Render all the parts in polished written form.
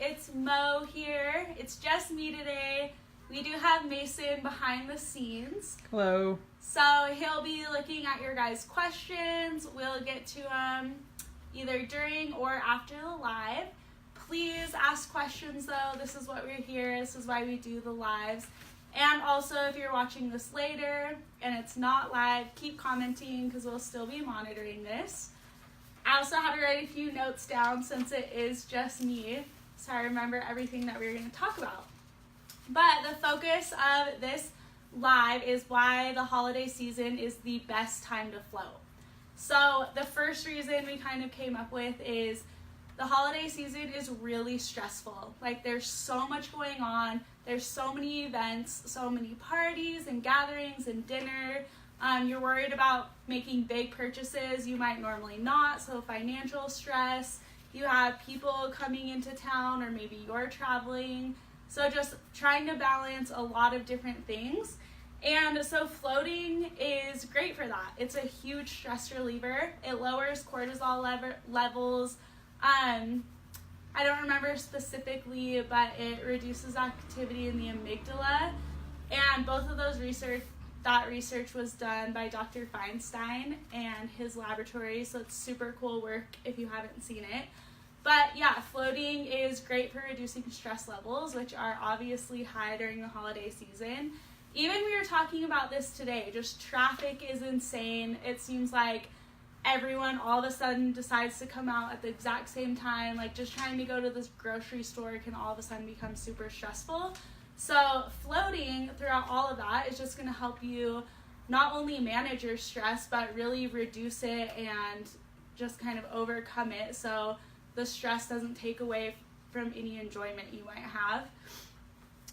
it's Mo here. It's just me today. We do have Mason behind the scenes. Hello. So he'll be looking at your guys' questions. We'll get to them either during or after the live. Please ask questions though. This is what we're here. This is why we do the lives. And also if you're watching this later and it's not live, keep commenting because we'll still be monitoring this. I also had to write a few notes down since it is just me, so I remember everything that we were going to talk about. But the focus of this live is why the holiday season is the best time to float. So the first reason we kind of came up with is the holiday season is really stressful. Like there's so much going on. There's so many events, so many parties and gatherings and dinner. You're worried about making big purchases you might normally not, so financial stress. You have people coming into town or maybe you're traveling. So just trying to balance a lot of different things. And so floating is great for that. It's a huge stress reliever. It lowers cortisol levels. I don't remember specifically, but it reduces activity in the amygdala. And both of those that research was done by Dr. Feinstein and his laboratory, so it's super cool work if you haven't seen it. But yeah, floating is great for reducing stress levels, which are obviously high during the holiday season. Even we were talking about this today, just traffic is insane. It seems like everyone all of a sudden decides to come out at the exact same time. Like just trying to go to this grocery store can all of a sudden become super stressful. So floating throughout all of that is just going to help you not only manage your stress, but really reduce it and just kind of overcome it so the stress doesn't take away from any enjoyment you might have.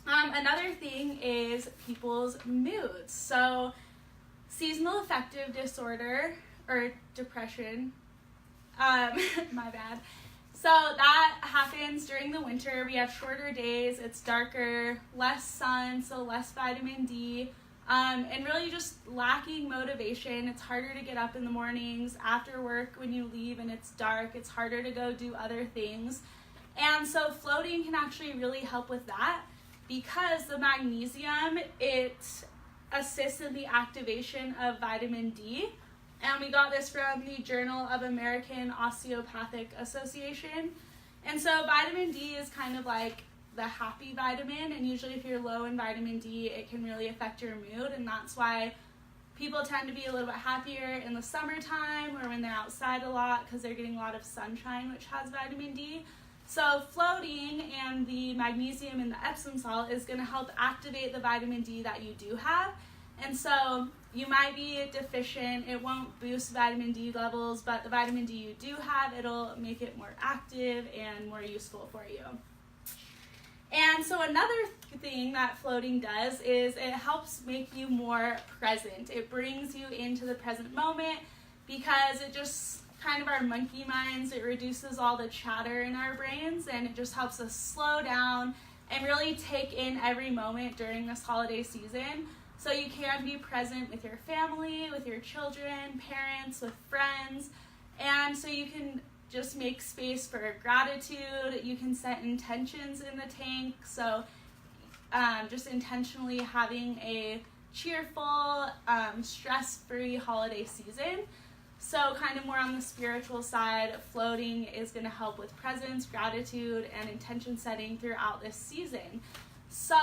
Another thing is people's moods. So seasonal affective disorder or depression, my bad. So that happens during the winter. We have shorter days, it's darker, less sun, so less vitamin D, and really just lacking motivation. It's harder to get up in the mornings after work when you leave and it's dark. It's harder to go do other things. And so floating can actually really help with that because the magnesium, it assists in the activation of vitamin D. And we got this from the Journal of American Osteopathic Association. And so vitamin D is kind of like the happy vitamin, and usually if you're low in vitamin D, it can really affect your mood, and that's why people tend to be a little bit happier in the summertime or when they're outside a lot because they're getting a lot of sunshine, which has vitamin D. So floating and the magnesium in the Epsom salt is going to help activate the vitamin D that you do have. And so you might be deficient, it won't boost vitamin D levels, but the vitamin D you do have, it'll make it more active and more useful for you. And so another thing that floating does is it helps make you more present. It brings you into the present moment because it just kind of our monkey minds, it reduces all the chatter in our brains and it just helps us slow down and really take in every moment during this holiday season. So you can be present with your family, with your children, parents, with friends, and so you can just make space for gratitude. You can set intentions in the tank, so just intentionally having a cheerful, stress-free holiday season. So kind of more on the spiritual side, floating is going to help with presence, gratitude, and intention setting throughout this season. So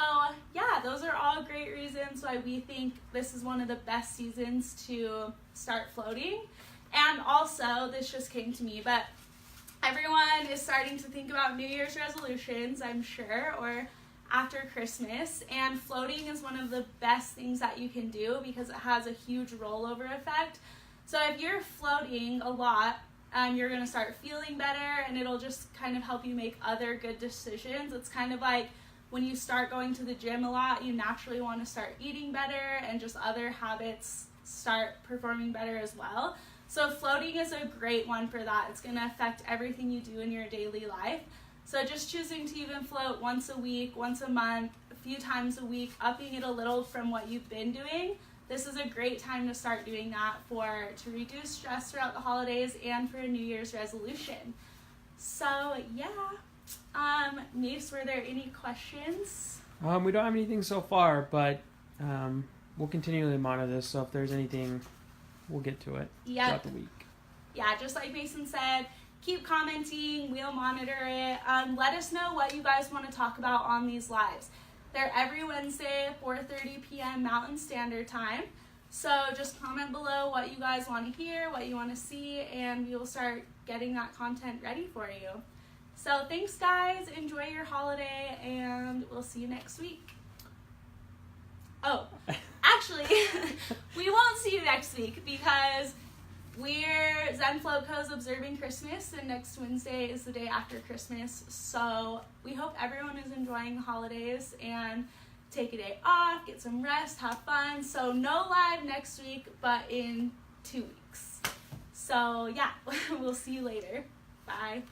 yeah, those are all great reasons why we think this is one of the best seasons to start floating. And also, this just came to me, but everyone is starting to think about New Year's resolutions, I'm sure, or after Christmas. And floating is one of the best things that you can do because it has a huge rollover effect. So if you're floating a lot, you're going to start feeling better and it'll just kind of help you make other good decisions. It's kind of like when you start going to the gym a lot, you naturally want to start eating better and just other habits start performing better as well. So floating is a great one for that. It's going to affect everything you do in your daily life. So just choosing to even float once a week, once a month, a few times a week, upping it a little from what you've been doing. This is a great time to start doing that to reduce stress throughout the holidays and for a New Year's resolution. So yeah, Mace, were there any questions? We don't have anything so far, but we'll continually monitor this. So if there's anything, we'll get to it throughout the week. Yeah, just like Mason said, keep commenting. We'll monitor it. Let us know what you guys want to talk about on these lives. They're every Wednesday at 4:30 p.m. Mountain Standard Time. So just comment below what you guys want to hear, what you want to see, and we will start getting that content ready for you. So thanks, guys. Enjoy your holiday, and we'll see you next week. Oh, actually, we won't see you next week because Zen Float Co.'s observing Christmas, and next Wednesday is the day after Christmas. So we hope everyone is enjoying the holidays and take a day off, get some rest, have fun. So no live next week, but in 2 weeks. So yeah, we'll see you later. Bye.